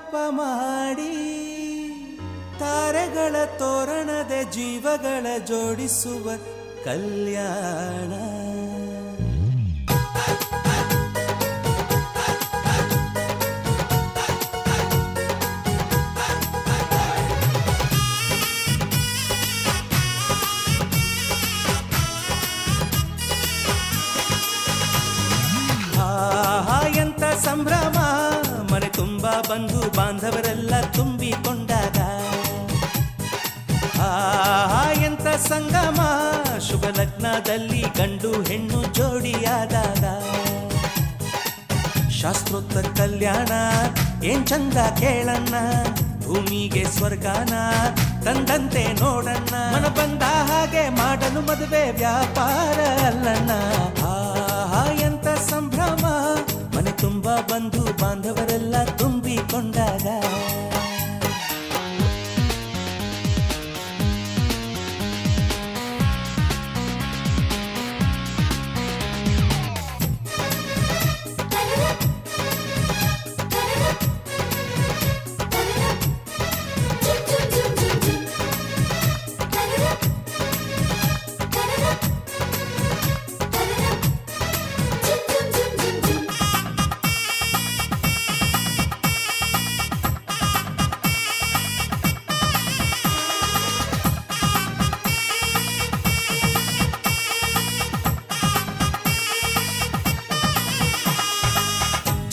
ಮಂಟಪ ಮಾಡಿ ತಾರೆಗಳ ತೋರಣದ ಜೀವಗಳ ಜೋಡಿಸುವ ಕಲ್ಯಾಣ. ಎಂತ ಸಂಭ್ರಮ, ಮನೆ ತುಂಬ ಬಂಧು ಬಾಂಧವರೆಲ್ಲ ತುಂಬಿಕೊಂಡಾಗ. ಎಂತ ಸಂಗಮ, ಶುಭ ಲಗ್ನದಲ್ಲಿ ಗಂಡು ಹೆಣ್ಣು ಜೋಡಿಯಾದಾಗ. ಶಾಸ್ತ್ರೋತ್ತರ ಕಲ್ಯಾಣ ಏನ್ ಚಂದ ಕೇಳಣ್ಣ, ಭೂಮಿಗೆ ಸ್ವರ್ಗಾನ ತಂದಂತೆ ನೋಡಣ್ಣ. ಮನ ಬಂದ ಹಾಗೆ ಮಾಡಲು ಮದುವೆ ವ್ಯಾಪಾರ ಅಲ್ಲಣ್ಣ. ಎಂತ ಸಂಭ್ರಮ, ಮನೆ ತುಂಬ ಬಂಧು ಬಾಂಧವರೆಲ್ಲ ತುಂಬಿಕೊಂಡಾಗ.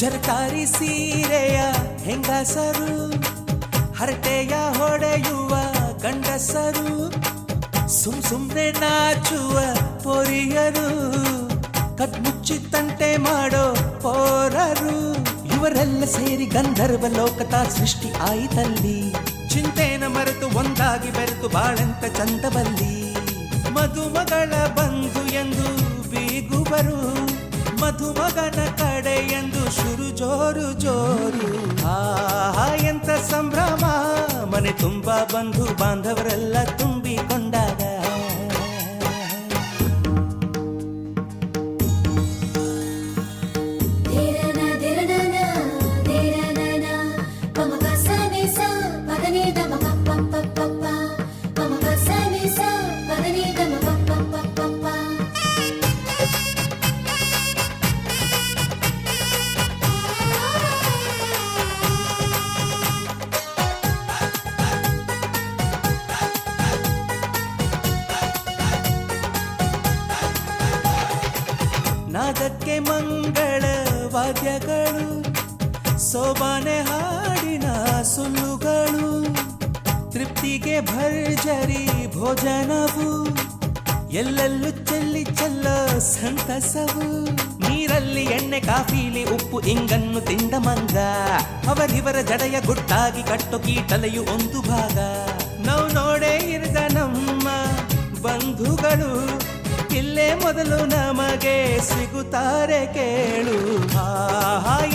ಜರಕಾರಿ ಸೀರೆಯ ಹೆಂಗಸರು, ಹರಟೆಯ ಹೊಡೆಯುವ ಗಂಡಸರು, ಸುಮ್ನೆ ನಾಚುವ ಪೊರಿಯರು, ಕದ್ಮುಚ್ಚಿ ತಂಟೆ ಮಾಡೋ ಪೋರರು. ಇವರೆಲ್ಲ ಸೇರಿ ಗಂಧರ್ವ ಲೋಕದ ಸೃಷ್ಟಿ ಆಯಿತಲ್ಲಿ. ಚಿಂತೆನ ಮರೆತು ಒಂದಾಗಿ ಬೆರೆತು ಬಾಳೆಂತ ಚಂದವಲ್ಲಿ. ಮದುಮಗಳ ಬಂಧು ಎಂದು ಬೀಗುವರು, ಮಧುಮಗನ ಕಡೆ ಎಂದು ಶುರು ಜೋರು ಜೋರು. ಎಂತ ಸಂಭ್ರಮ, ಮನೆ ತುಂಬ ಬಂಧು ಬಾಂಧವರೆಲ್ಲ ತುಂಬಿಕೊಂಡಾಗ. ನಾದಕ್ಕೆ ಮಂಗಳ ವಾದ್ಯಗಳು, ಸೋಬಾನೆ ಹಾಡಿನ ಸುಳ್ಳುಗಳು, ತೃಪ್ತಿಗೆ ಭರ್ಜರಿ ಭೋಜನವು, ಎಲ್ಲೆಲ್ಲೂ ಚೆಲ್ಲಿ ಚೆಲ್ಲೋ ಸಂತಸವು. ನೀರಲ್ಲಿ ಎಣ್ಣೆ ಕಾಫಿಲಿ ಉಪ್ಪು ಇಂಗನ್ನು ತಿಂದ ಮಂಗ, ಅವರಿವರ ಜಡೆಯ ಗುಟ್ಟಾಗಿ ಕಟ್ಟೋ ಕೀಟಲೆಯು ಒಂದು ಭಾಗ. ನಾವು ನೋಡೇ ಇರದ ನಮ್ಮ ಬಂಧುಗಳು, ಇಲ್ಲೇ ಮೊದಲು ನಮಗೆ ಸಿಗುತ್ತಾರೆ ಕೇಳು.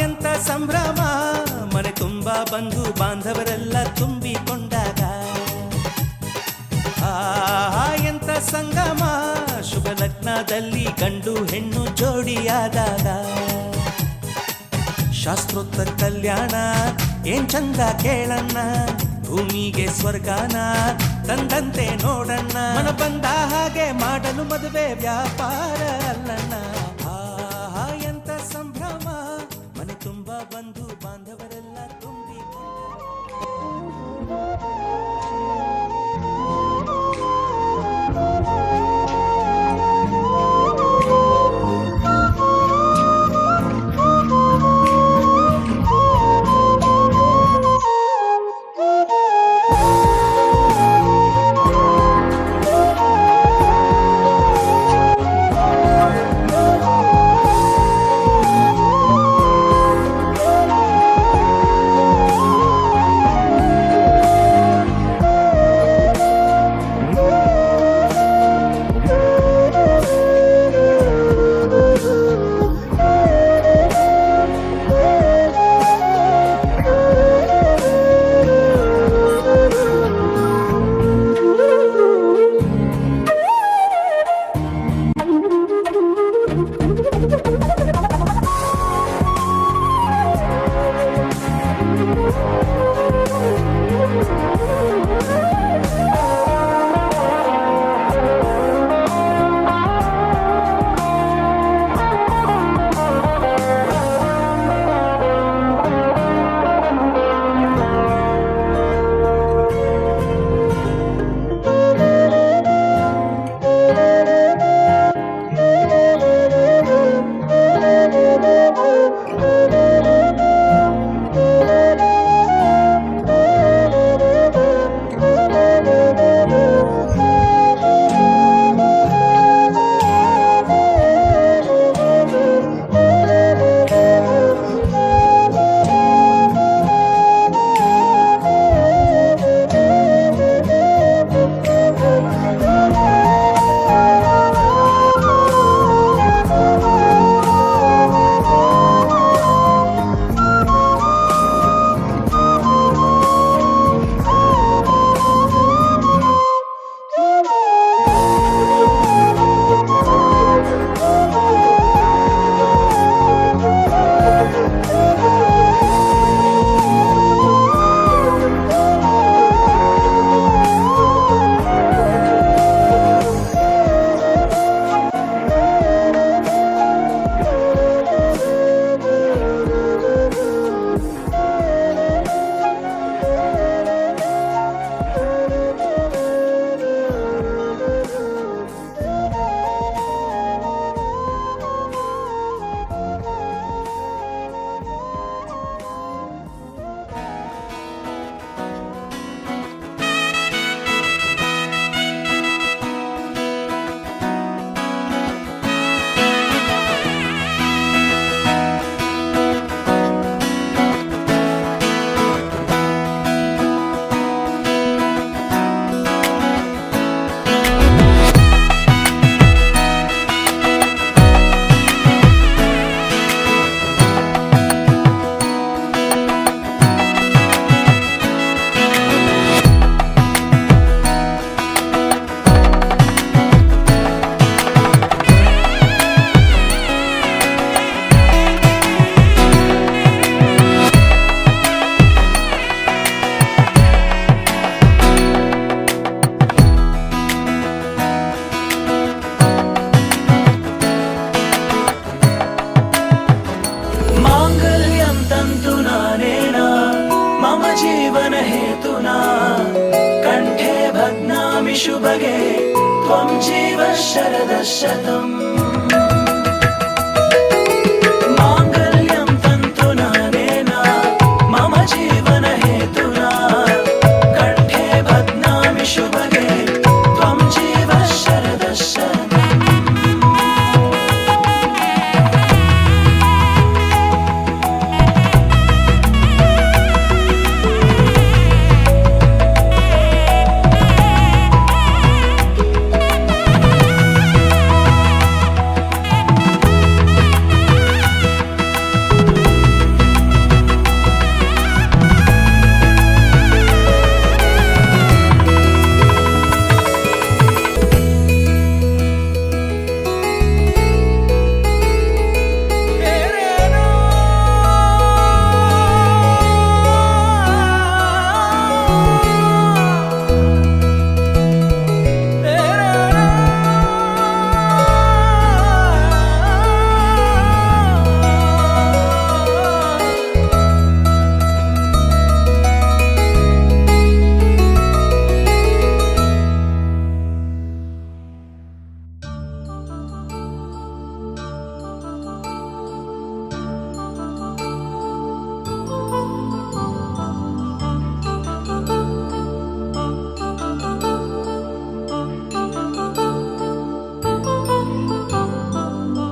ಎಂತ ಸಂಭ್ರಮ, ಮನೆ ತುಂಬ ಬಂಧು ಬಾಂಧವರೆಲ್ಲ ತುಂಬಿಕೊಂಡಾಗ. ಎಂತ ಸಂಗಮ, ಶುಭ ಲಗ್ನದಲ್ಲಿ ಗಂಡು ಹೆಣ್ಣು ಜೋಡಿಯಾದಾಗ. ಶಾಸ್ತ್ರೋತ್ತರ ಕಲ್ಯಾಣ ಏನ್ ಚಂದ ಕೇಳಣ್ಣ, ಭೂಮಿಗೆ ಸ್ವರ್ಗಾನ ತಂದಂತೆ ನೋಡಣ್ಣ. ಮನ ಬಂದ ಹಾಗೆ ಮಾಡಲು ಮದುವೆ ವ್ಯಾಪಾರ ಅಲ್ಲಣ್ಣ. ಎಂತ ಸಂಭ್ರಮ, ಮನೆ ತುಂಬ ಬಂಧು ಬಾಂಧವರೆಲ್ಲ ತುಂಬಿ. बध्नामि शुभगे त्वं जीव शरदः शतम् माङ्गल्यं तन्तुना नेन मम जीवन हेतुना कण्ठे बध्नामि शुभगे त्वं जीव शरदः शतम्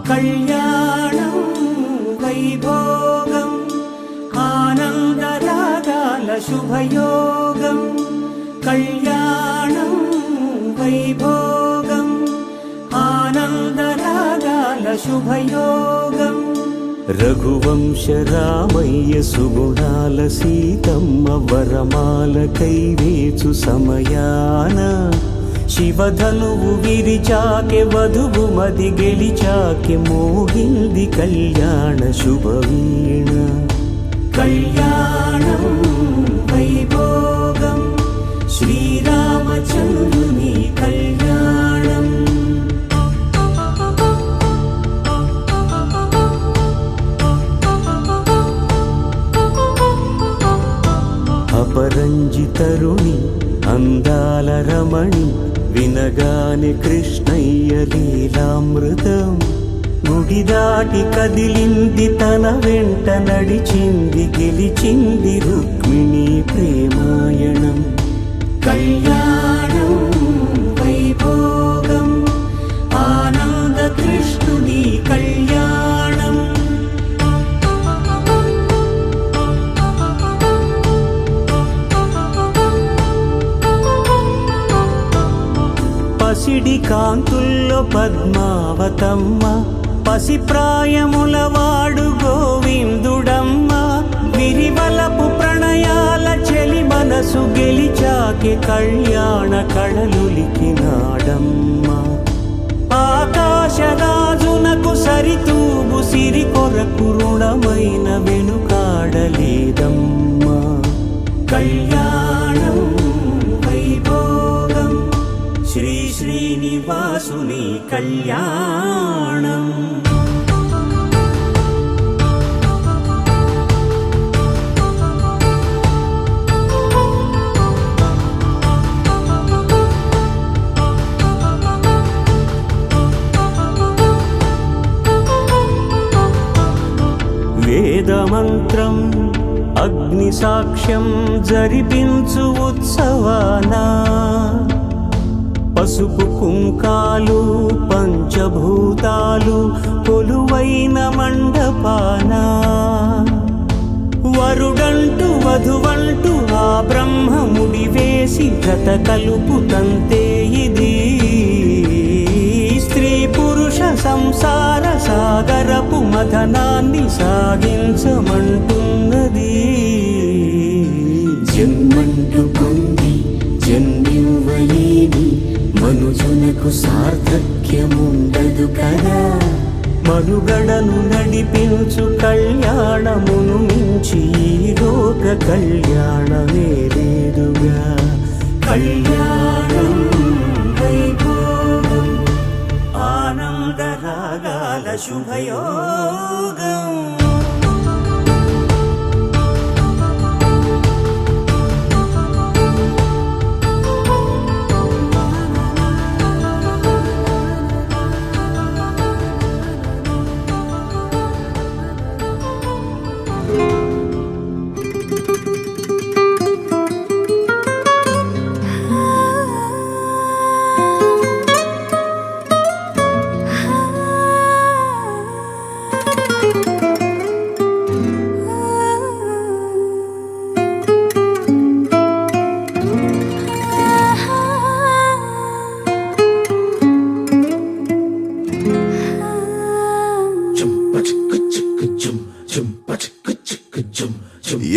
కళ్యాణం వైభోగం ఆనందరాగాల శుభయోగం కళ్యాణం వైభోగం ఆనందరాగాల శుభయోగం రఘువంశ రామయ్య సుగుణాల సీతమ్మ వరమాల కైవేచు సమయాన శివధనువు విరిచాకె వధువు మది గెలిచాకె మోగింది కళ్యాణ శుభవీణ కళ్యాణం వైభోగం శ్రీరామచంద్రుని కళ్యాణం అపరంజి తరుణి అందాల రమణి వినగానే కృష్ణయ్య లీలామృతం గుడి దాటి కదిలింది తన వెంట నడిచింది గెలిచింది రుక్మిణి ప్రేమాయణం కళ్యాణం వైభోగం ఆనంద కృష్ణుని కళ్యాణం పసిడి కాంతుల్లో పద్మావతమ్మ పసిప్రాయముల వాడు గోవిందుడమ్మ విరివలపు ప్రణయాల చెలి మనసు గెలిచాకే కళ్యాణ కళలులికినాడమ్మ ఆకాశరాజునకు సరితూబు సిరి కొరకు రుణమైన వెనుకాడలేదమ్మ కళ్యాణం వైభోగం శ్రీ శ్రీనివాసుని కళ్యాణం వేదమంత్రం అగ్ని సాక్ష్యం జరిపించు ఉత్సవానా పసుపు కుంకాలు పంచభూతాలు కొలువైన మండపాన వరుడంటూ వధువంటూ ఆ బ్రహ్మముడి వేసి జత కలుపుతంతే ఇది స్త్రీ పురుష సంసార సాగరపు మథనాన్ని సాగించమంటున్నది జన్మంటూ పొంది జన్మివ్వలేని మనుజునకు సార్థక్యముండదు కదా మనుగడను నడిపించు కళ్యాణమును మించి ఈ లోక కళ్యాణమే లేదుగా కళ్యాణం వైభోగం ఆనందరాగాల శుభయోగం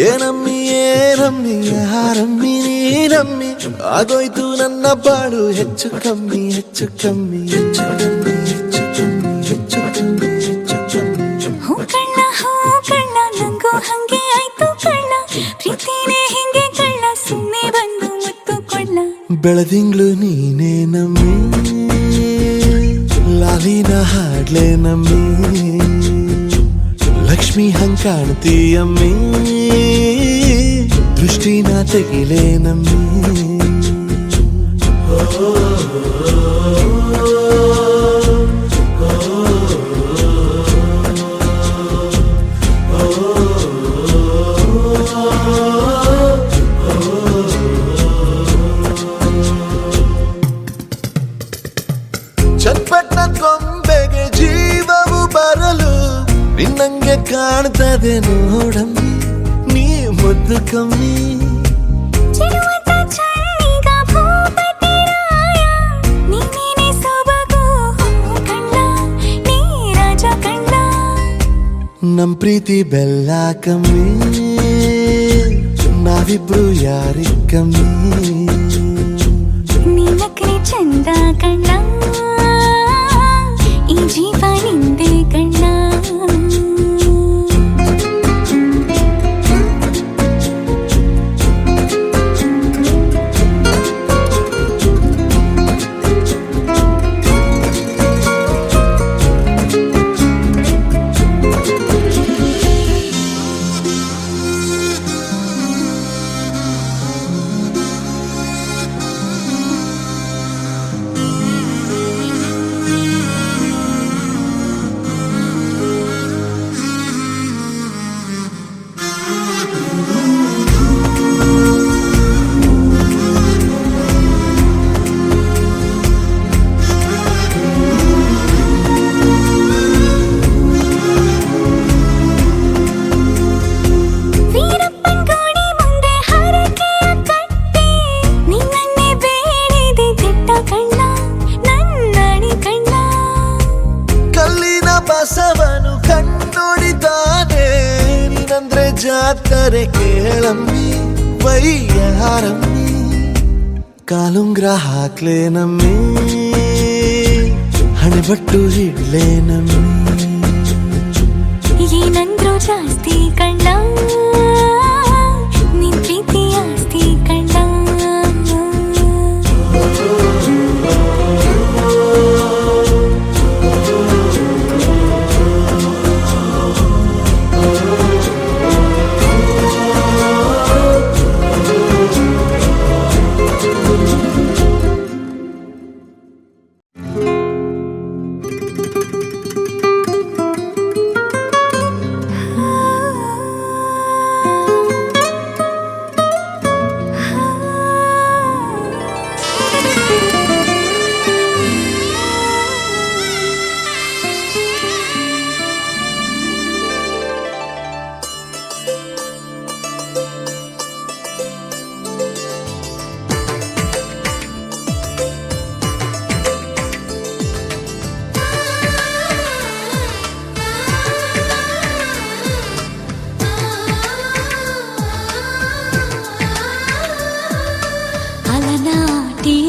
ಏನಮ್ಮಿ ಏನಮ್ಮಿ ಯಾರಮ್ಮಿ ನೀನಮ್ಮಿ ಆಗೋಯ್ತು ನನ್ನ ಬಾಳು ಹೆಚ್ಚು ಕಮ್ಮಿ ಹೆಚ್ಚು ಕಮ್ಮಿ ಹೆಚ್ಚು ಕಮ್ಮಿ ಹೆಚ್ಚು ಕಮ್ಮಿ ಹೆಚ್ಚು ಕಮ್ಮಿ ಹೆಚ್ಚು ಕಮ್ಮಿ ಹೂ ಕಳ್ಳ ನಂಗೂ ಹಂಗೆ ಆಯ್ತು ಕಳ್ಳ ಪ್ರೀತಿನೇ ಹಿಂಗೆ ಕಳ್ಳ ಸುಮ್ಮನೆ ಬಂದು ಮುತ್ತು ಕೊಳ್ಳ ಬೆಳದಿಂಗ್ಳು ನೀನೇ ನಮ್ಮಿ ಲಾಲಿನ ಹಾಡ್ಲೆ ನಮ್ಮಿ ಲಕ್ಷ್ಮಿ ಹಂಗ್ ಕಾಣ್ತೀಯಮ್ಮಿ ದೃಷ್ಟಿನ ತೆಗಿಲೆ ನಮ್ಮಿ ಚಟ್ಪಟ್ನ ಕೊಂಬೆಗೆ ಜೀವವು ಬರಲು ನಿನ್ನಂಗೆ ಕಾಣ್ತದೆ ನೋಡಮ್ಮಿ ನೀ ಮುದ್ದು ಕಮ್ಮಿ ಚೆಲುವಂತ ಚಳ್ಳಿಗ ಭೂಪತಿ ರಾಯ ನೀನೇ ಸೊಬಗು ಕಣ್ಣ ನೀ ರಾಜ ಕಣ್ಣ ನಮ್ ಪ್ರೀತಿ ಬೆಲ್ಲ ಕಮ್ಮಿ ನಾವಿಬ್ರು ಯಾರಿ ಕಮ್ಮಿ ನೀಲಕ್ರೆ ಚಂದ ಕಣ್ಣ ಈ ಜೀವ ನಿಂದೆ ಕಣ್ಣ ಬಸವನು ಕಣ್ಣೊಡಿತಾನೆ ನೀನಂದ್ರೆ ಜಾತ್ರೆ ಕೇಳಮ್ಮಿ ವೈಯಾರಮ್ಮಿ ಕಾಲುಂಗ್ರ ಹಾಕ್ಲೆ ನಮ್ಮಿ ಹಣೆಬಟ್ಟು ಇಡ್ಲೆ ನಮ್ಮಿ ಏನಂದ್ರು ಜಾಸ್ತಿ ಕಣ್ಣ ನಿನ್ ಪ್ರೀತಿ ಆಸ್ತಿ ಕಣ್ಣ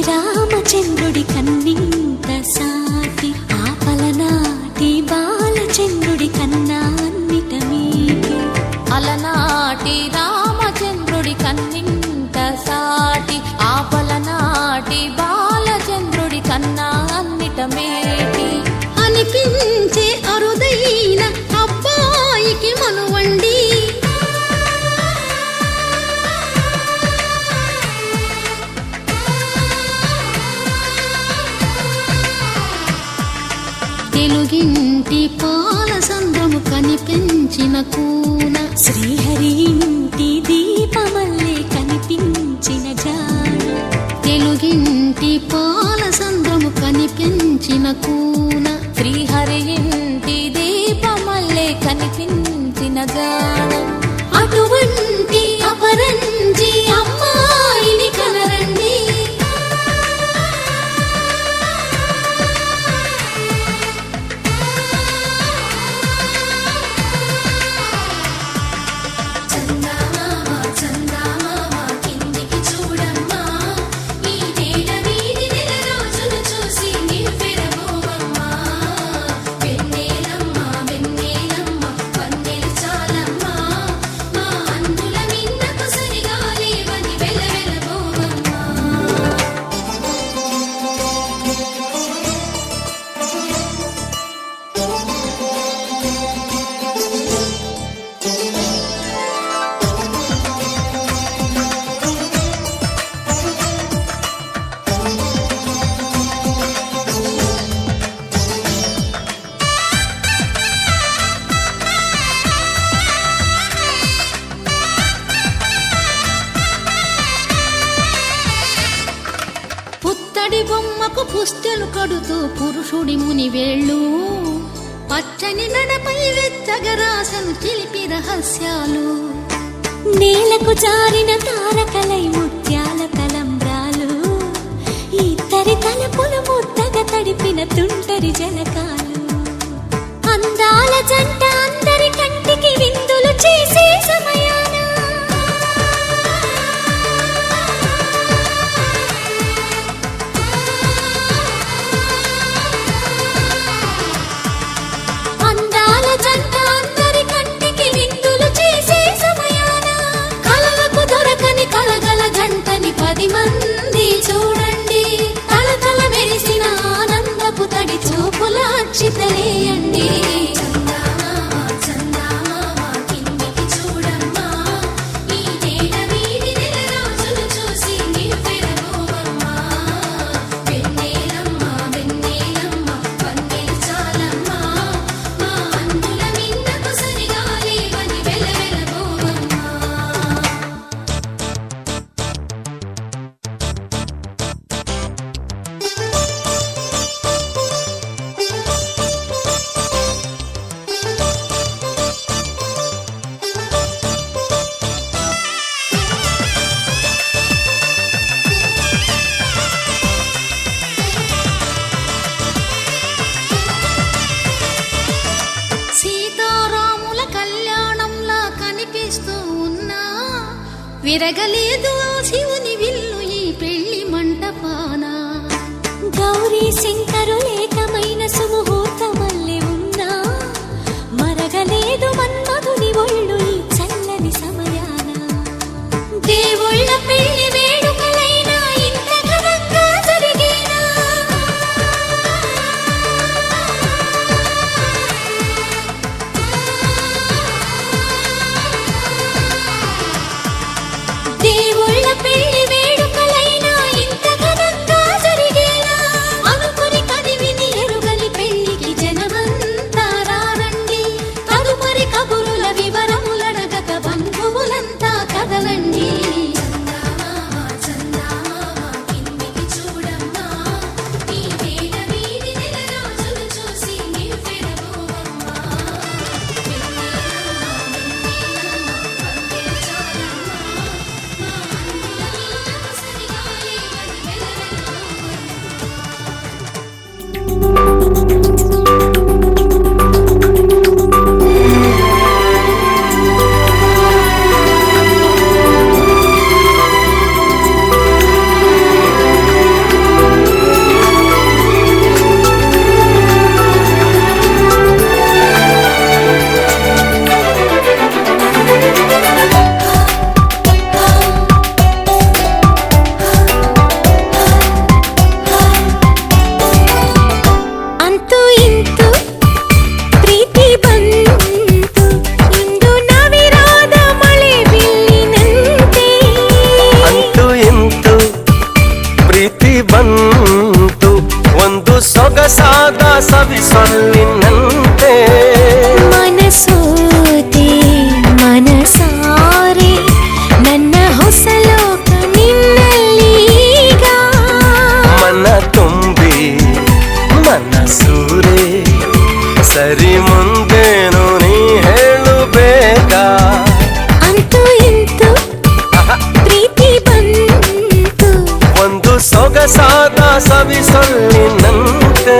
రామచంద్రుడి కన్నింత సాటి ఆపలనాటి బాలచంద్రుడి కన్నా అన్నిట మీటి అలనాటి రామచంద్రుడి కన్నింత సాటి ఆపలనాటి బాలచంద్రుడి కన్నా అన్నిట మేటి అనిపించే అరుదైన అబ్బాయికి మనువండి తెలుగింటి పాల సంద్రము కనిపించిన కూన శ్రీహరి ఇంటి దీపమల్లే కనిపించిన జాడ తెలుగింటి పాల సంద్రము కనిపించిన కూన శ్రీహరి ఇంటి దీపమల్లే కనిపించిన జాడ అటువంటి అపరంజి అమ్మాయిని కనరండి చందా కొమ్మకు పుస్తెలు కడుతూ పురుషుడి ముని వేళ్ళు పచ్చని నడపై వెచ్చగరాసను చిలిపి రహస్యాలు నేలకు జారిన తారకలై ముత్యాల తలంబ్రాలు ఇద్దరి తలపులు ముద్దగా తడిపిన తుంటరి జలకాలు అందాల జంట అందరి కంటికి విందులు చేసే సమయాన అందాల జంట అందరి కంటికి విందులు చేసే సమయాన కలలకు దొరకని కలగల జంటని 10 మంది చూడండి తలతల మెరిసిన ఆనందపు తడి చూపుల అచ్చితలేయండి సీతారాముల కళ్యాణంలా కనిపిస్తూ ఉన్నా విరగలేదు ఆ శివుని విల్లు ఈ పెళ్లి మంటపాన గౌరీ శంకరులేకమైన సుముహూర్తమల్లె ఉన్నా మరగలేదు మన్మధుని ఒళ్ళు ఈ చల్లని సమయాన దేవుళ్ళ పెళ్లి వేడుకలైనా ఇంత ఘనంగా జరిగేనా దేవుళ్ళ పెళ్లి వేడుకలైనా ఇంత ఘనంగా జరిగేనా అనుకుని కదివిని ఎరుగని పెళ్లికి జనమంతా రారండి తదుపరి కబురుల వివరములడగక బంధువులంతా కదలండి ಅಂತೂ ಇಂತೂ ಪ್ರೀತಿ ಬಂತು ಇಂದು ನವಿರಾದ ಮಳೆ ಬಿಲ್ಲಿನಂತೆ ಅಂತೂ ಇಂತೂ ಪ್ರೀತಿ ಬಂತು ಒಂದು ಸೊಗಸಾದ ಸವಿ ಸೊಲ್ಲಿನಂತೆ ಮನಸೋತೆ ಮನಸಾರೆ ನನ್ನ ಹೊಸ ಲೋಕ ನಿನ್ನಲ್ಲೀಗ ಮನ ತುಂಬಿ ಮನಸೂರೆ ಸರಿ ಮುಂದೇನು ನೀ ಹೇಳಬೇಕಾ ಅಂತೂ ಇಂತೂ ಪ್ರೀತಿ ಬಂತು ಒಂದು ಸೊಗಸಾದ ಸವಿ ಸೊಲ್ಲಿನಂತೆ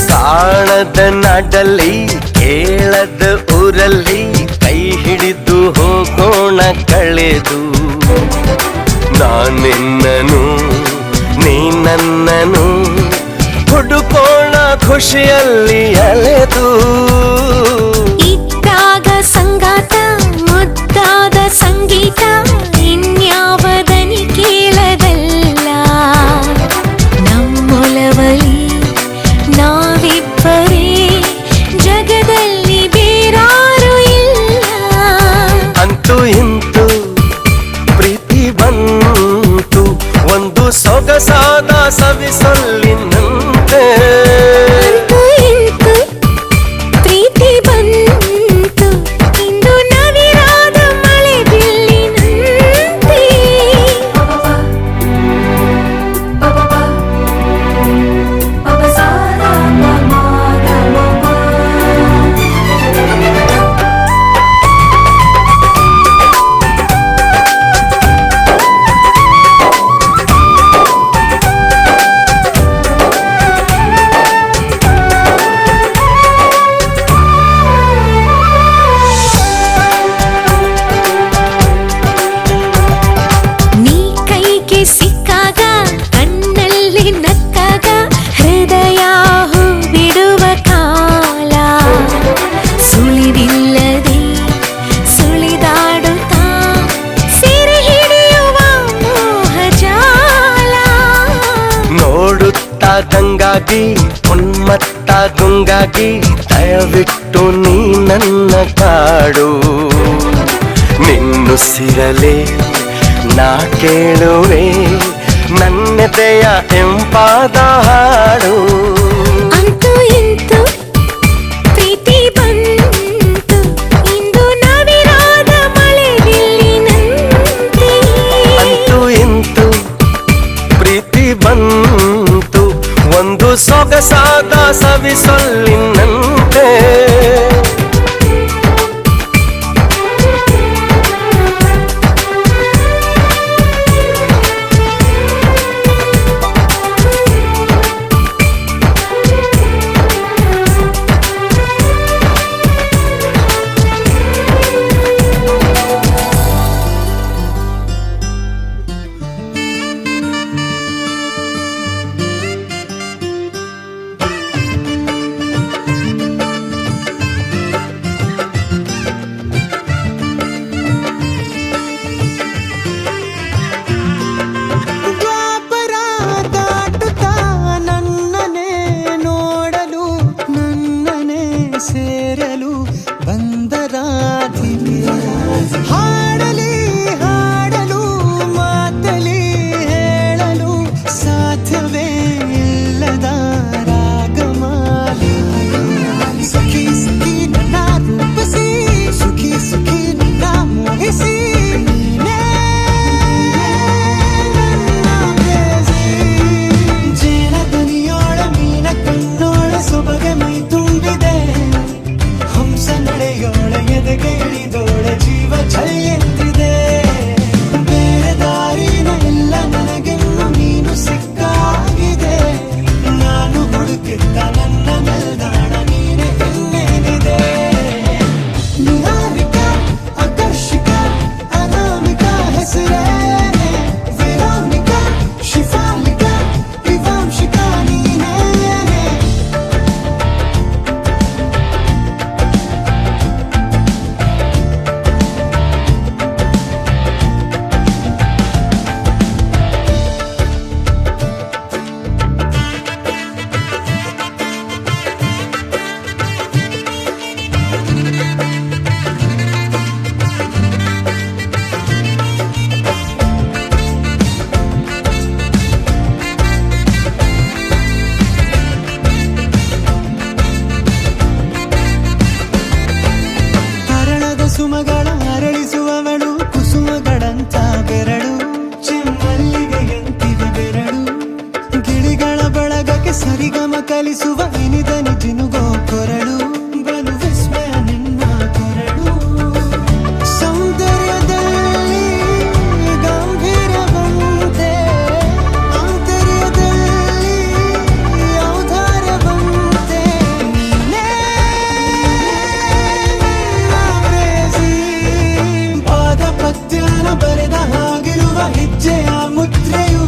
ಕಾಣದ ನಾಡಲ್ಲಿ ಕೇಳದ ಊರಲ್ಲಿ ಕೈ ಹಿಡಿದು ಹೋಗೋಣ ಕಳೆದು ನಾನಿನ್ನನು ನೀ ನನ್ನನು ಹುಡುಕೋಣ ಖುಷಿಯಲ್ಲಿ ಅಲೆದು ಇದ್ದಾಗ ಸಂಗಾತ ಮುದ್ದ ರಂಗಾಗಿ ಉನ್ಮತ್ತ ಗುಂಗಾಗಿ ದಯವಿಟ್ಟು ನೀ ನನ್ನ ಕಾಡು ನಿನ್ನುಸಿರಲೇ ನಾ ಕೇಳುವೆ ನನ್ನೆದೆಯ ಎಂಪಾದ ಹಾಡು ಅಂತೂ ಇಂತೂ ಪ್ರೀತಿ ಬಂತು ಇಂದು ನವಿರಾದ ಮಳೆ ಬಿಲ್ಲಿನಂತೆ ಅಂತೂ ಇಂತೂ ಪ್ರೀತಿ ಬಂತು ಒಂದು ಸೊಗಸಾದ ಸವಿಸೊಲ್ಲಿನಂತೆ ಸೇರಲು ಬಂದರಾಧಿಪಿ ಹಾಡಲಿ ಹಾಡಲು ಮಾತಲಿ ಹೇಳಲು ಸಾಧ್ಯವೇ ಇಲ್ಲದ ರಾಗಮಾಲಿ ಸಖಿ ಸಖಿ ನನ್ನ ರೂಪಿಸಿ ಸುಖಿ ಸುಖಿ ನನ್ನ ಮೋಹಿಸಿ ಜೇನ ದನಿಯೋಳ ಮೀನ ಕಣ್ಣೋಳ ಸೊಬಗೆ ಮೈ ತುಂಬಿದೆ ಹಂಸ ನಡೆಯೋಳ ಎದೆಗೆ ಇಳಿದೋಳ ಜೀವ ಛಲ್ಲೆಂದಿದೆ ಬೇರೆ ದಾರಿನ ಎಲ್ಲ ನನಗೆನ್ನು ನೀನು ಸಿಕ್ಕಾಗಿದೆ ನಾನು ಹುಡುಕಿದ್ದ ನನ್ನ ನಿಲ್ದಾಣ ನೀನೆ ಇನ್ನೇನಿದೆ ನಿಹಾರಿಕ ಆಕರ್ಷಿಕ ಅನಾಮಿಕ ಹೆಸರೇ ವಿರಾಮಿಕ ಶಿಫಾಲಿಕ ವಿವಾಂಶಿಕ ನೀನೇ ಹರಣದ ಸುಮಗಳ ಅರಳಿಸುವವಳು ಕುಸುಮಗಳಂತ ಬೆರಳು ಚೆಮ್ಮಲ್ಲಿಗೆ ಎಂತಿವೆ ಬೆರಳು ಗಿಳಿಗಳ ಬಳಗಕ್ಕೆ ಸರಿಗಮ ಕಲಿಸುವ ಇನಿದನಿ ಜಿನುಗೋ ಕೊರಳು ಬಲು ವಿಸ್ಮಯ ನಿನ್ನ ಕೊರಳು ಸೌಂದರ್ಯದಲ್ಲಿ ಗಂಭೀರವಂತೆ ಆಂತರ್ಯದಲ್ಲಿ ಔದಾರ್ಯವಂತೆ ನೀನೇ ಪಾದ ಪದ್ಯನ ಬರೆದ ಹಾಗಿರುವ ಹೆಜ್ಜೆಯ ಮುದ್ರೆಯು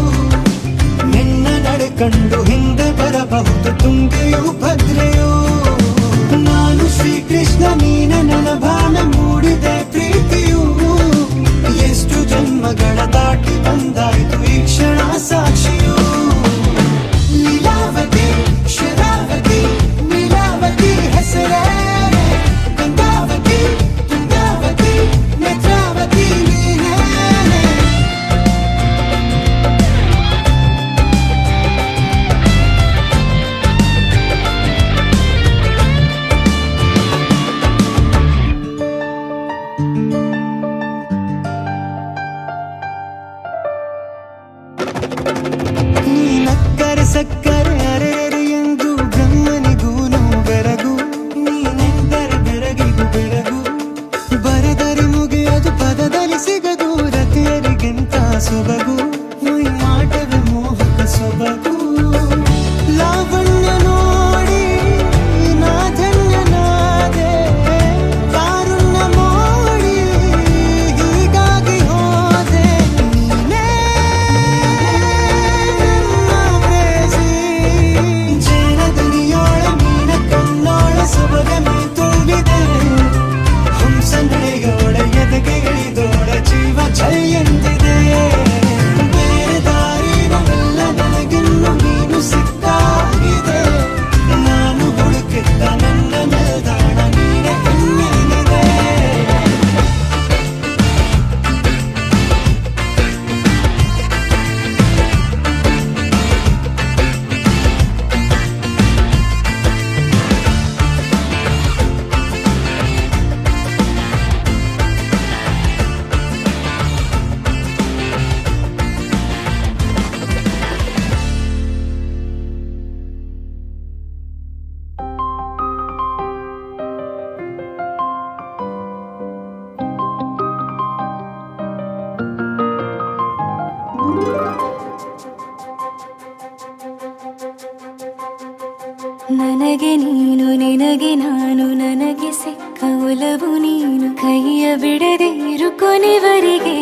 ನಿನ್ನ ನಡೆ ಕಂಡು ಹಿಂದೆ ಬರಬಹುದು ತುಂಗೆಯು ಭದ್ರ ನನಗೆ ನೀನು ನಿನಗೆ ನಾನು ನನಗೆ ಸಿಕ್ಕ ಒಲವು ನೀನು ಕೈಯ ಬಿಡದೆ ಇರು ಕೊನೆವರೆಗೆ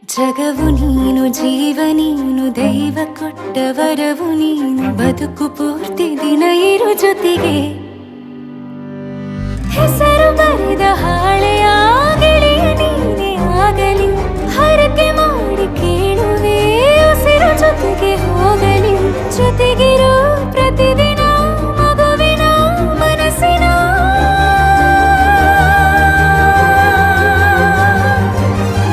ಜಗವು ನೀನು ಜೀವ ನೀನು ದೈವ ಕೊಟ್ಟ ವರವು ನೀನು ಬದುಕು ಪೂರ್ತಿ ದಿನ ಇರು ಜೊತೆಗೆ ಹೆಸರು ಬರೆದ ಹಾಳೆಯ ಗೆಳೆಯ ನೀನೇ ಆಗಲಿ ಹರಕೆ ಮಾಡಿ ಕೇಳುವೆ ಉಸಿರು ಜೊತೆಗೆ ಹೋಗಲಿ ಜೊತೆಗಿರೋ ಪ್ರತಿದಿನ ಮಗುವಿನ ಮನಸ್ಸಿನ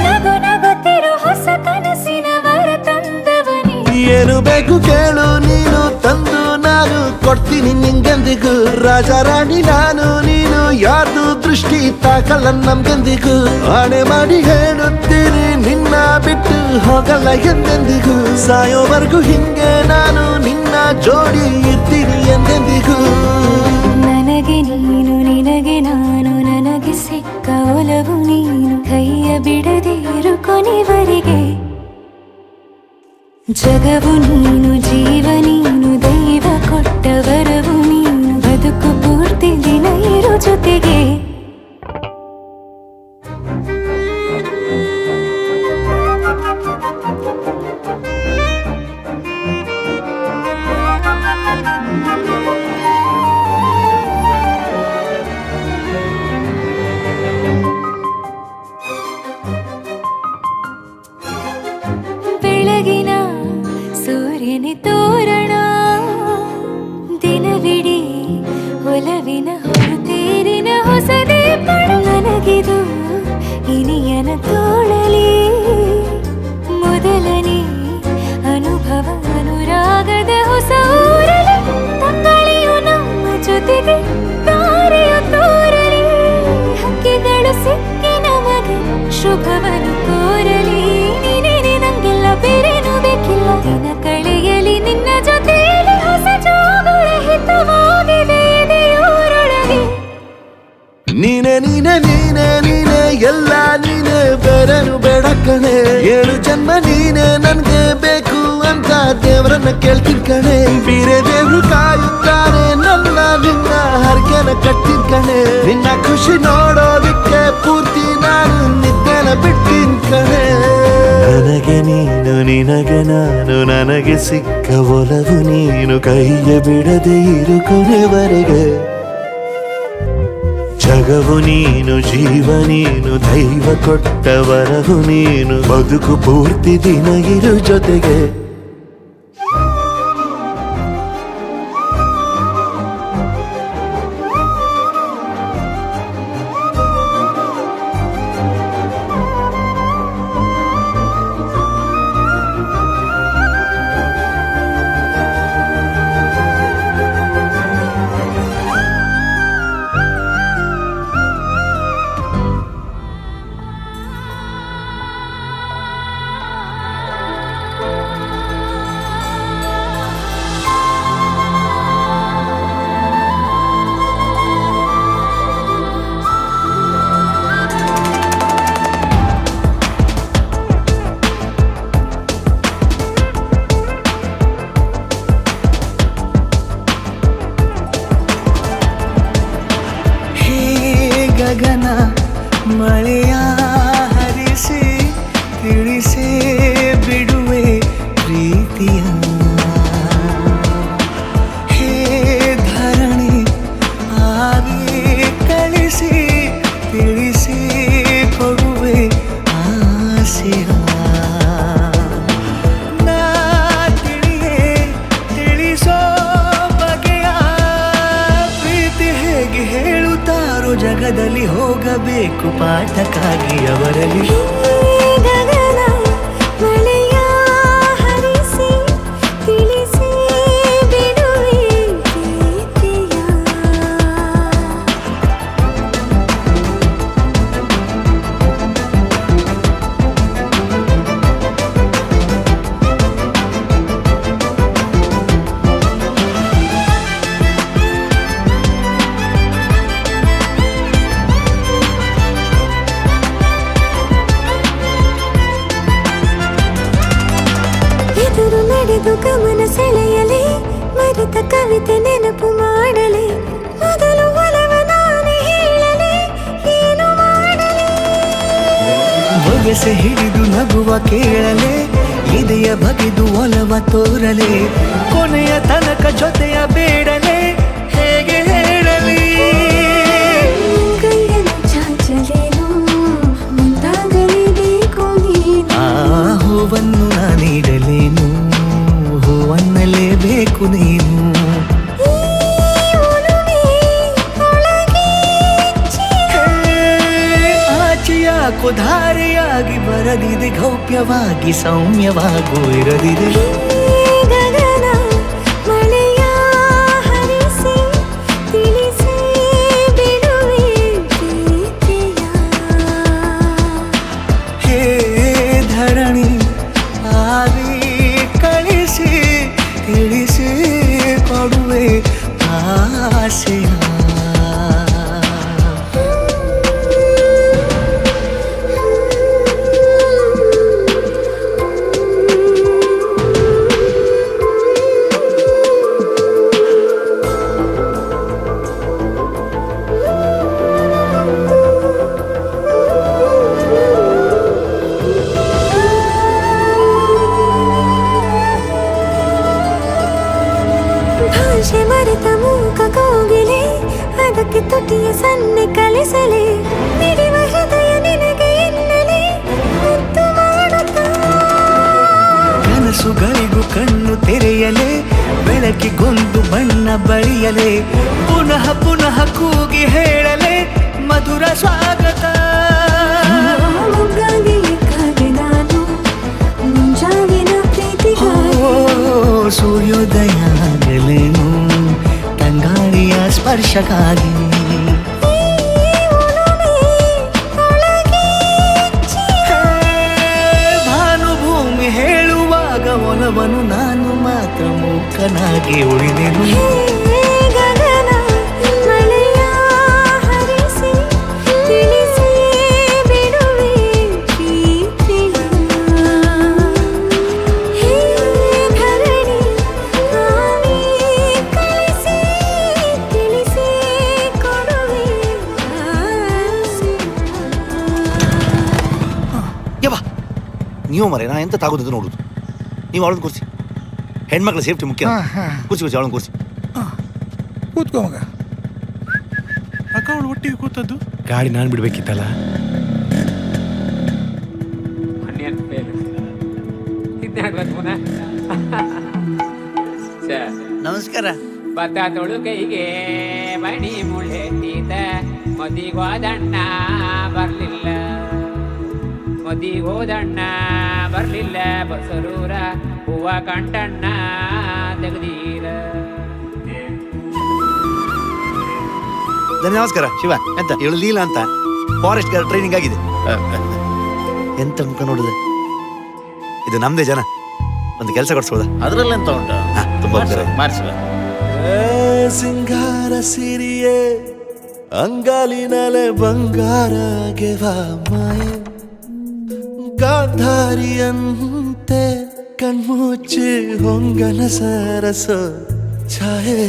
ನಗು ನಗುತ್ತಿರೋ ಹೊಸ ಕನಸಿನ ವರ ತಂದವನೇ ಏನು ಬೇಕು ಕೇಳು ನೀನು ತಂದು ನಾನು ಕೊಡ್ತೀನಿ ನಿಂಗೆಂದಿಗೂ ರಾಜ ರಾಣಿ ನಾನು ನೀನು ಯಾರ್ದು ದೃಷ್ಟಿ ತಾಕಲ್ಲ ನಮ್ಗೆಂದಿಗೂ ಆಣೆ ಮಾಡಿ ಹೇಳುತ್ತೀನಿ ನಿನ್ನ ಬಿಟ್ಟು ಹೋಗಲ್ಲ ಎಂದೆಂದಿಗೂ ಸಾಯೋವರೆಗೂ ಹಿಂಗೆ ನಾನು ನಿನ್ನ ಜೋಡಿ ಇರ್ತೀನಿ ಎಂದೆಂದಿಗೂ ನನಗೆ ನೀನು ನಿನಗೆ ನಾನು ನನಗೆ ಸಿಕ್ಕ ಒಲವು ನೀನು ಕೈಯ ಬಿಡದೆ ಇರು ಕೊನೆವರೆಗೆ ಜಗವು ನೀನು ಜೀವ ನೀನು ದೈವ ಕೊಟ್ಟ ವರವು ನೀನು ಬದುಕು ಪೂರ್ತಿ ದಿನ ಇರು ಜೊತೆಗೆ ಬೆಳಗಿನ ಸೂರ್ಯನ ತೋರಣ ದಿನವಿಡೀ ಒಲವಿನ ಹೊರತೇರಿನ ಹೊಸದೇ ಪಡ ನನಗಿದು ಇನಿಯನ ತೋಳಲಿ ಮೊದಲನೇ ಅನುಭವ ಅನುರಾಗದ ಹೊಸ ಊರಲಿ ತಂಗಳಿಯು ನಮ್ಮ ಜೊತೆಗೆ ತಾರೆಯು ತೋರಲಿ ಹಕ್ಕಿಗಳು ಸಿಕ್ಕಿ ನಮಗೆ ಶುಭವನ್ನು ಕೋರಲಿ ನೀನೇ ನಂಗೆಲ್ಲ ಬೇರೇನು ಬೇಕಿಲ್ಲ ದಿನ ಕಳೆಯಲಿ ನಿನ್ನ ಜೊತೆಯಲ್ಲಿ ಹೊಸ ಜೋಗುಳ ಹಿತವಾಗಿದೆ ದೇವರೊಳಗೆ ನೀನೆ ನೀನೆ ನೀನೆ ನೀನೆ ಎಲ್ಲ ನೀನೆ ಬೇರೆನು ಬೇಡ ಕಣೆ 7 ಜನ್ಮ ನೀನೆ ನನ್ಗೆ ಬೇಕು ಅಂತ ದೇವರನ್ನ ಕೇಳ್ತೀನಿ ಕಣೆ ಬೇರೆ ದೇವ್ರು ಕಾಯುತ್ತಾರೆ ನನ್ನ ನಿನ್ನ ಹರಕೆನ ಕಟ್ತೀನಿ ಕಣೆ ನಿನ್ನ ಖುಷಿ ನೋಡೋದಿಕ್ಕೆ ಪೂರ್ತಿ ನಾನು ನಿದ್ದೆನ ಬಿಟ್ಟಿನ್ ಕಣೆ ನನಗೆ ನೀನು ನಿನಗೆ ನಾನು ನನಗೆ ಸಿಕ್ಕ ಒಲವು ನೀನು ಕೈಯ ಬಿಡದೆ ಇರು ಕೊನೆವರೆಗೆ ಜಗವು ನೀನು ಜೀವ ನೀನು ದೈವ ಕೊಟ್ಟ ವರವು ನೀನು ಬದುಕು ಪೂರ್ತಿ ದಿನ ಇರು ಜೊತೆಗೆ ಗಗನ ಮಳೆಯ ಹರಿಸಿ ತಿಳಿಸೇ ಬಿಡುವೆ ಪ್ರೀತಿಯ ಹೇ ಧರಣಿ ಆವಿ ಕಳಿಸಿ ತಿಳಿಸಿ ಕೊಡುವೆ ಆಸೆಯ ನಾ ತಿಳಿಯೇ ತಿಳಿಸೋ ಬಗೆಯ ಪ್ರೀತಿ ಹೇಗೆ ಹೇಳುತ್ತಾರೋ ಜಗದಲ್ಲಿ ಹೋಗಬೇಕು ಪಾಠಕ್ಕಾಗಿ ಅವರಲ್ಲಿ ಗಗನ ಮಳೆಯ ಹರಿಸಿ ತಿಳಿಸಿ ಬಿಡುವೆ ಪ್ರೀತಿಯ ಕವಿತೆ ನೆನಪು ಮಾಡಲಿ ಮೊದಲು ಒಲವ ನಾನೇ ಹೇಳಲಿ ಏನು ಮಾಡಲಿ ಬೊಗಸೆ ಹಿಡಿದು ನಗುವ ಕೇಳಲೆ ಇದೆಯ ಬಗೆದು ಒಲವ ತೋರಲೆ ಕೊನೆಯ ತನಕ ಜೊತೆಯ ಬೇಡಲೆ ಹೇಗೆ ಹೇಳಲಿ ಕೈಯನ್ನು ಚಾಚಲೇನು ಮುಂದಾಗಲೇಬೇಕು ನೀನು ಆ ಹೂವನ್ನು ನಾನೀಡಲೇನು ಹೂವನ್ನಲೇಬೇಕು ನೀನು ಆಚೆಯಾಕೋ ಧಾರೆಯಾಗಿ ಬರದಿದೆ ಗೌಪ್ಯವಾಗಿ ಸೌಮ್ಯವಾಗೂ ಇರದಿದೆ ಗಗನ ಮಳೆಯ ಹರಿಸಿ ತಿಳಿಸಿ ಬಿಡುವೆ ಪ್ರೀತಿಯ ಹೇ ಧರಣಿ ಆವಿ ಕಳಿಸಿ ತಿಳಿಸಿ ಕೊಡುವೆ ಆಸೆಯ ಭಾಷೆ ಮರೆತ ಮೂಕ ಕೋಗಿಲೆ ಅದಕ್ಕೆ ತುಟಿಯ ಸನ್ನೆ ಕಲಿಸಲೆ ಮಿಡಿವ ಹೃದಯ ನಿನಗೆ ಎನ್ನಲೆ ಮುದ್ದು ಮಾಡುತ್ತಾ ಕನಸುಗಳಿಗೂ ಕಣ್ಣು ತೆರೆಯಲೆ ಬೆಳಕಿಗೊಂದು ಬಣ್ಣ ಬಳಿಯಲೆ ಪುನಃ ಪುನಃ ಕೂಗಿ ಹೇಳಲೆ ಮಧುರ ಸ್ವಾಗತ ಮೊಗ್ಗಾಗಿ ಕಾದೆ ನಾನು ಮುಂಜಾವಿನ ಪ್ರೀತಿಗಾಗಿ ಓ ಸೂರ್ಯೋದಯ ಆಗಲೇನು ತಂಗಾಳಿಯ ಸ್ಪರ್ಶಕ್ಕಾಗಿ ಭಾನುಭೂಮಿ ಹೇಳುವಾಗ ಒಲವನು ನಾನು ಮಾತ್ರ ಮೂಕನಾಗಿ ಉಳಿದೆನು ಗಗನ ಮಳೆಯ ಹರಿಸಿ ತಿಳಿಸಿ ಬಿಡುವೆ ಪ್ರೀತಿಯ ಹೇ ಧರಣಿ ಆವಿ ಕಳಿಸಿ ತಿಳಿಸಿ ಕೊಡುವೆ ಆಸೆಯ ಯವ್ವ ನೀವು ಮರೆ ನಾ ಎಂತ ತಾಗೋದು ನೋಡುದು ನೀವು ಅವಳನ್ನ ಕೂರಿಸಿ ಹೆಣ್ಮಕ್ಳ ಸೇಫ್ಟಿ ಮುಖ್ಯ ಕೂರಿಸಿ ಅವಳನ್ನ ಕೂರಿಸಿ ಕೂತ್ಕೋ ಮಗ. ಅಕ್ಕ ಅವಳು ಒಟ್ಟಿಗೆ ಕೂತದ್ದು ಗಾಡಿ ನಾನು ಬಿಡ್ಬೇಕಿತ್ತಲ್ಲ. ನಮಸ್ಕಾರ. ಭತ್ತ ತೊಳುಕೈಗೆ ಮಣಿ ಮುಳ್ಳೆತ್ತಿದ ಮದಿಗೋದಣ್ಣ ಬರ್ಲಿಲ್ಲ ಮದಿಗೋದಣ್ಣ ಬರ್ಲಿಲ್ಲ ಬಸರೂರ ಹೂವ ಕಂಟಣ್ಣ ತೆಗ್ದೀರ. ನಮಸ್ಕಾರ ಶಿವ. ಎಂತ ಇವಳು ಲೀಲಾ ಅಂತ ಫಾರೆಸ್ಟ್ ಗಾರ್ಡ್ ಟ್ರೈನಿಂಗ್ ಆಗಿದೆ. ಎಂತ ಮುಖ ನೋಡುದು, ಇದು ನಮ್ದೇ ಜನ. ಒಂದು ಕೆಲಸ ಕೊಡ್ಸೋದ ಅದ್ರಲ್ಲೆಂತ ಉಂಟು? ತುಂಬಾ ಮಾಡಿಸುವ. ಸಿಂಗಾರ ಸಿರಿಯೇ ಅಂಗಾಲಿನಲೆ ಬಂಗಾರ ಗೆವ ಮಾಯೆ ಗಾಂಧಾರಿಯಂತೆ ಕಣ್ಮುಚ್ಚಿ ಹೊಂಗನ ಸರಸ ಛಾಯೆ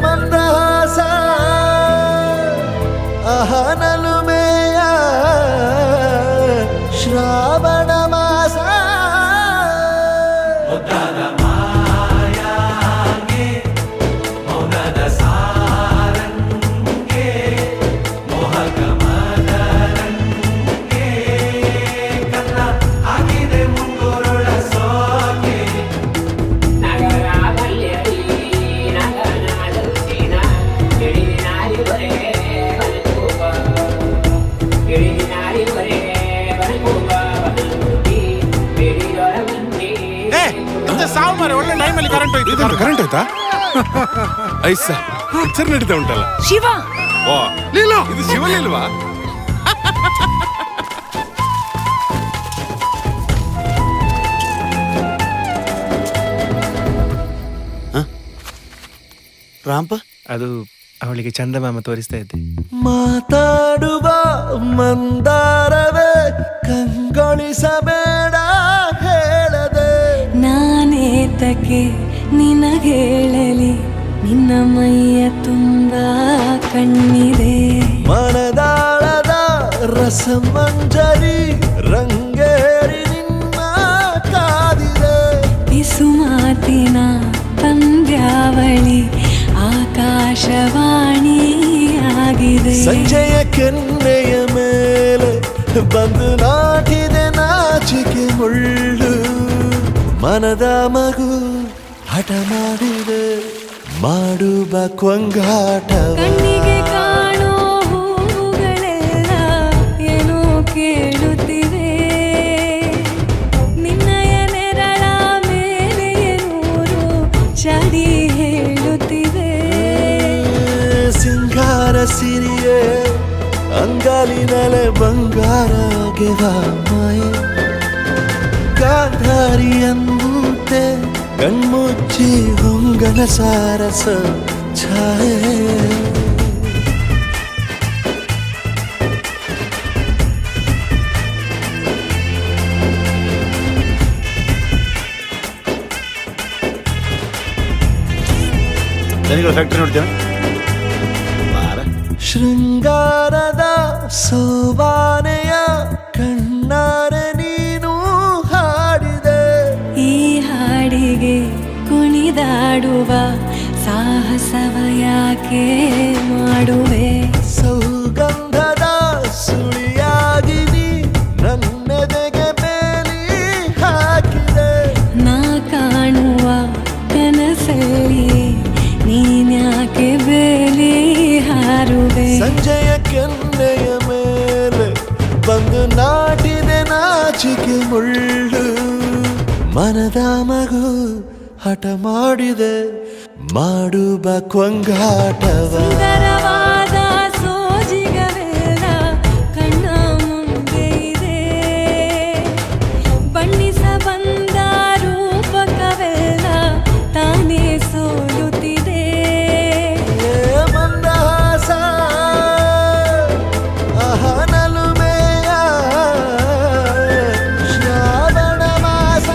ಮಂದಹಾಸ ಅಹನಲುಮೆಯ ಶ್ರಾವಣ ಮಾಸ ಒಳ್ಳೆ ಟೈಮಲ್ಲಿ ಕರೆಂಟ್ ಹೋಯ್ತು. ಕರೆಂಟ್ ಆಯ್ತಾ? ಐಸ ಪಿಕ್ಚರ್ ನಡೀತಾ ಉಂಟಲ್ಲ. ಶಿವ ಓ ಲೀಲಾ, ಇದು ಶಿವಲಿಲ್ವಾ? ರಾಂಪ ಅದು ಅವಳಿಗೆ ಚಂದಮಾಮ ತೋರಿಸ್ತಾ ಇದ್ದೆ. ಮಾತಾಡುವ ಮಂದಾರವೇ ಕಂಗೊಳಿಸಬೇಡ ಹೇಳದೆ ನಾನೇತಕ್ಕೆ ನಿನಗೇಳಲಿ ನಿನ್ನ ಮೈಯ ತುಂಬ ಕಣ್ಣಿದೆ. ಮನದಾಳದ ರಸಮಂಜರಿ ರಂಗೇರಿ ನಿನ್ನ ಕಾದಿದೆ. ಬಿಸು ಮಾತಿನ ಪಂದ್ಯಾವಳಿ ಆಕಾಶವಾಣಿಯಾಗಿದೆ. ಸಂಜೆಯ ಕೆನ್ನೆಯ ಮೇಲೆ ಬಂದು ನಾಟಿದೆ ನಾಚಿಕೆ ಮುಳ್ಳು. ಮನದ ಮಗು ಹಠ ಮಾಡಿದೆ ಮಾಡುವ ಕೊಂಗಾಟವ. ಕಣ್ಣಿಗೆ ಕಾಣೋ ಹೂಗಳೆಲ್ಲ ಏನೋ ಕೇಳುತ್ತಿವೆ. ನಿನ್ನಯ ನೆರಳ ಮೇಲೆ ನೂರು ಚಡಿ ಹೇಳುತ್ತಿವೆ. ಸಿಂಗಾರ ಸಿರಿಯೇ ಅಂಗಾಲಿನಲೆ ಬಂಗಾರಗೆ ಮಾಯ. ಗಾಂಧಾರಿಯಂತೆ ಕಣ್ಮುಚ್ಚಿ ಹೊಂಗನ ಸಾರಸ ಛಾಯೆ. ದನಿಗಳ ಫ್ಯಾಕ್ಟ್ರಿ ನೋಡ್ತೇನೆ ಬಾರ. ಶೃಂಗಾರದ ಸೋಬಾನೆಯ ಕಣ್ಣಾರೆ ನೀನು ಹಾಡಿದೆ. ಈ ಹಾಡಿಗೆ ಕುಣಿದಾಡುವ ಸಾಹಸವ ಯಾಕೆ ಮಾಡುವೆ. ಸೌಗಂಧದ ಸುಳಿಯಾಗಿ ನೀ ನನ್ನೆದೆಗೆ ಬೇಲಿ ಹಾಕಿದೆ. ನಾ ಕಾಣುವ ಕನಸಲ್ಲಿ ನೀನ್ಯಾಕೆ ಬೇಲಿ ಹಾರುವೆ. ಸಂಜೆಯ ಕೆನ್ನೆಯ ಮೇಲೆ ಬಂದು ನಾಟಿದೆ ನಾಚಿಕೆ ಮುಳ್ಳು. ಮನದ ಮಗು ಹಠ ಮಾಡಿದೆ ಮಾಡುವ ಕೊಂಗಾಟವ. ಸುಂದರವಾದ ಸೋಜಿಗವೆಲ್ಲ ಕಣ್ಣ ಮುಂದೆ ಇದೆ. ಬಣ್ಣಿಸ ಬಂದ ರೂಪಕವೆಲ್ಲ ತಾನೇ ಸೋಲುತ್ತಿದೆ. ಮಂದಹಾಸ ಅಹನಲುಮೆಯ ಶ್ರಾವಣ ಮಾಸ.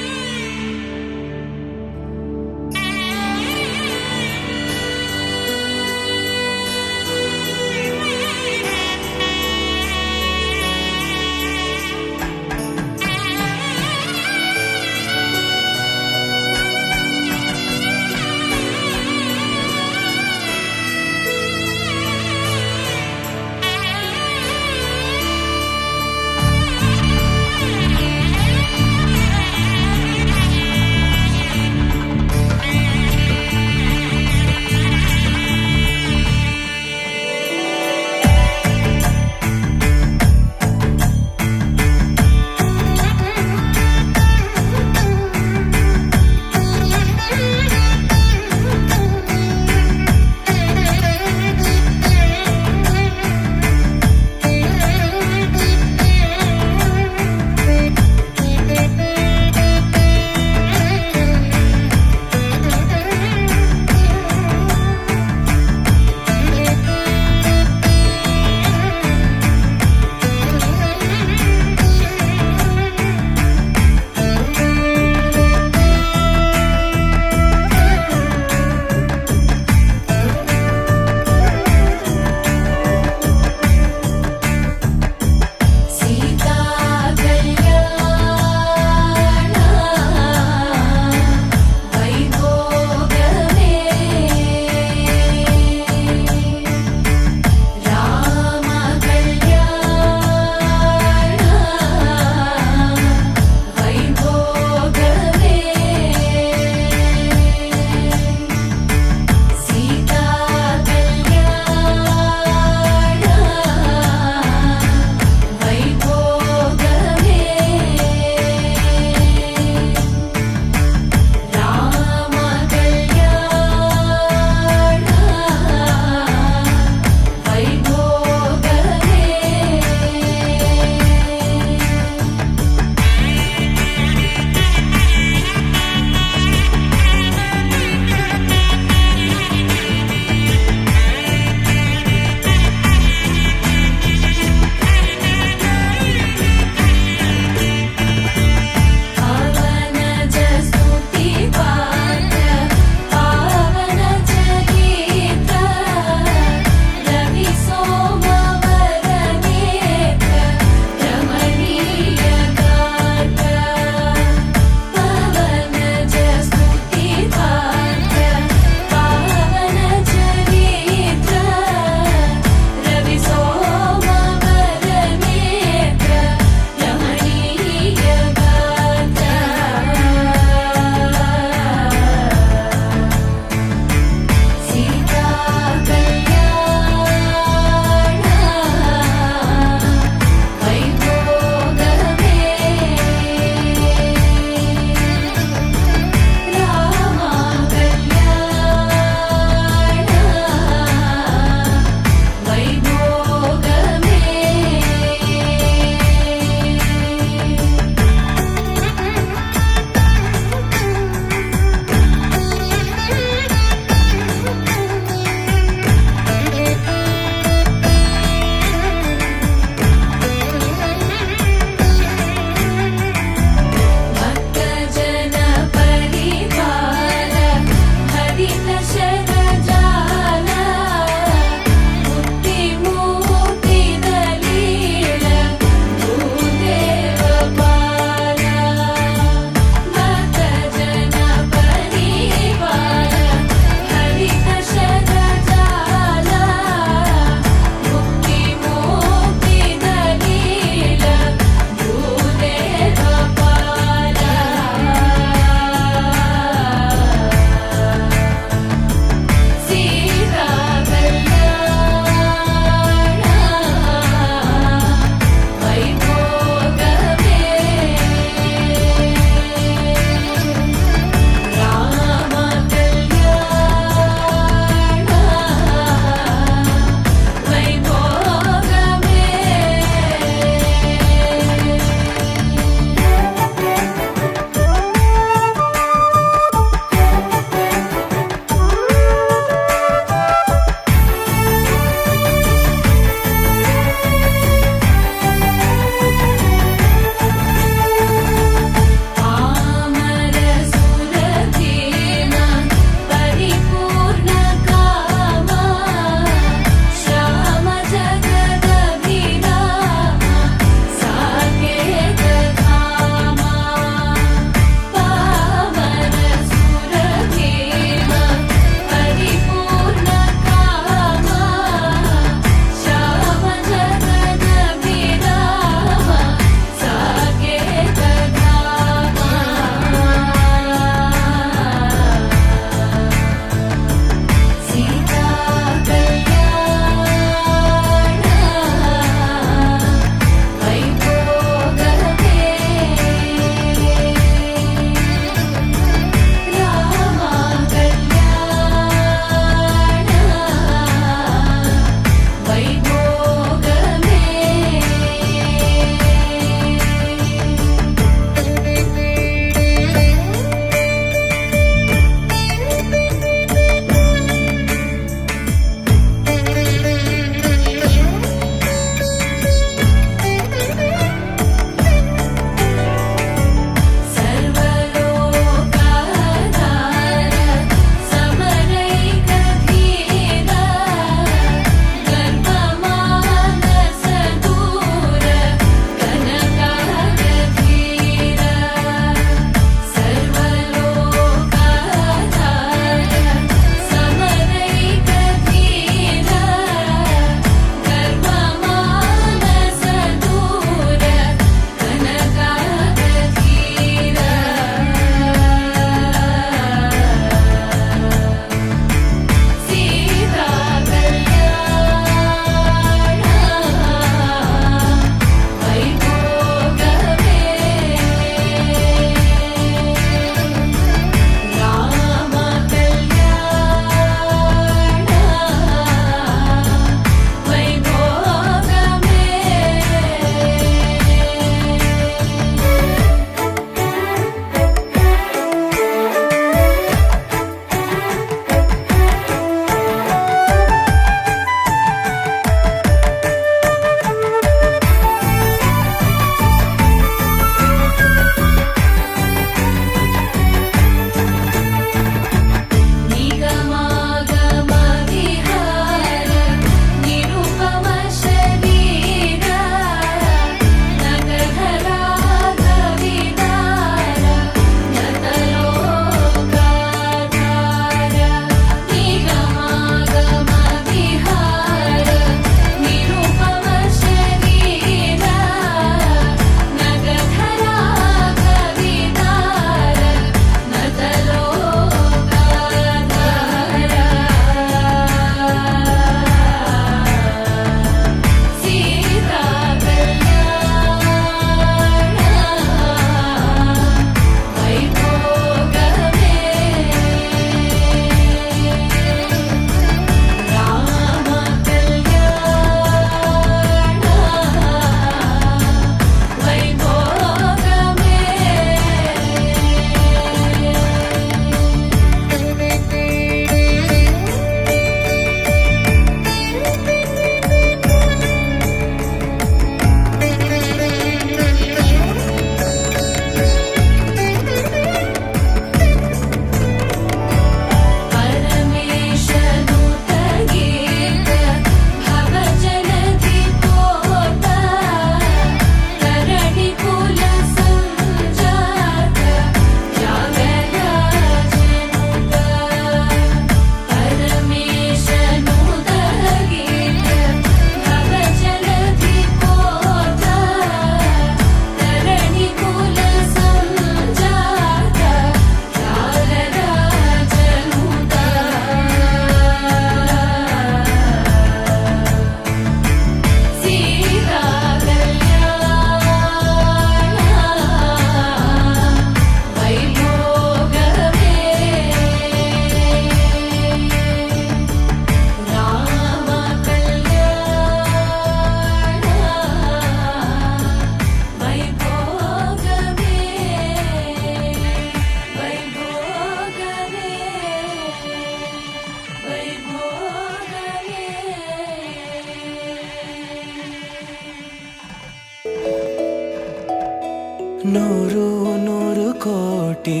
ನೂರು ನೂರು ಕೋಟಿ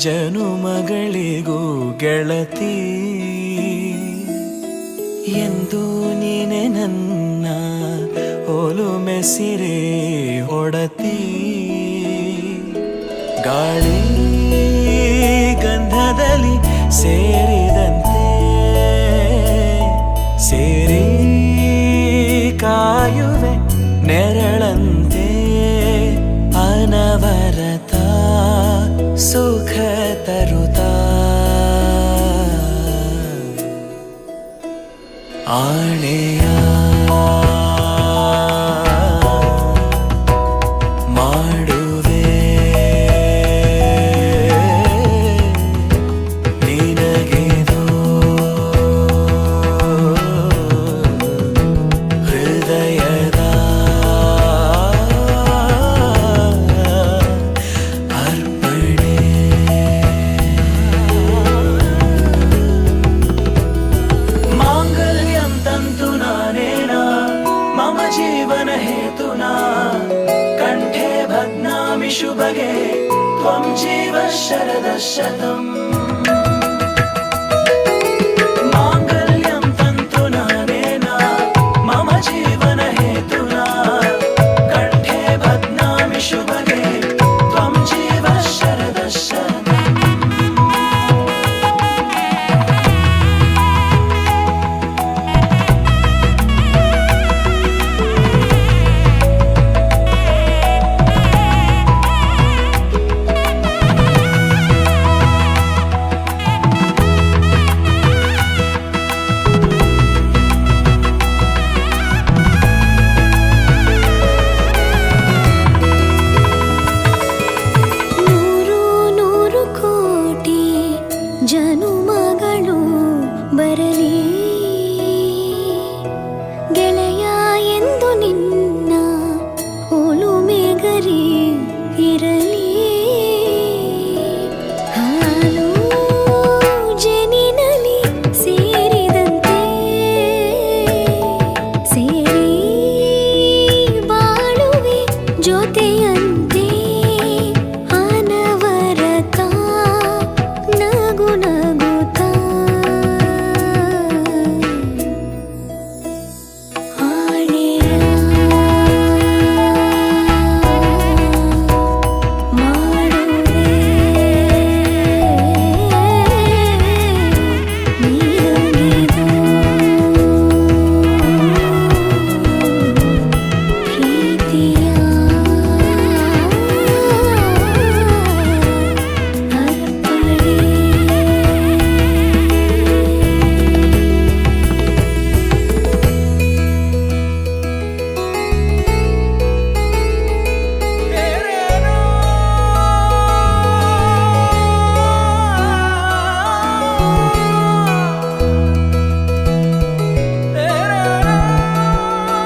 ಜನುಮಗಳಿಗೂ ಗೆಳತಿ ಎಂದು ನೀನೆ ನನ್ನ ಒಲುಮೆ ಸಿರೆ ಒಡತಿ ಗಾಳಿ ಗಂಧದಲ್ಲಿ ಸೇರಿದಂತೆ ಸೇರಿ ಕಾಯುವೆ ನೆರಳಂತೆ ಅನವರತ ಸುಖ ತರುತ್ತಾ ಆಣೆಯ ಮಾಡುವೆ ನಿನಗೆದೋ ಹೃದಯದ ಅರ್ಪಣೆ ಮಾಂಗಲ್ಯಂ ತಂತು ನಾನೇನ ಮಮ ಜೀವನ ಹೇತುನಾ ಕಂಠೆ ಭಗ್ನಾಮಿ ಶುಭಗೆ ತ್ವಂ ಜೀವ ಶರದ ಶತಂ ಮಾಂಗಲ್ಯಂ ತಂತು ನಾನೇನ ಮಮ ಜೀವನ ಹೇತುನಾ ಕಂಠೆ ಭಗ್ನಾಮಿ ಶುಭಗೆ ತ್ವಂ ಜೀವ ಶರದ ಶತಂ ನೂರು ನೂರು ಕೋಟಿ ಜನುಮಗಳು ಬರಲಿ ಗೆಳೆಯ ಎಂದು ನಿನ್ನ ಒಲುಮೆಗರಿ ಇರಲಿ ಹಾಲು ಜನಿನಲಿ ಸೇರಿದಂತೆ ಸೇರಿ ಬಾಳುವೆ ಜೊತೆಯ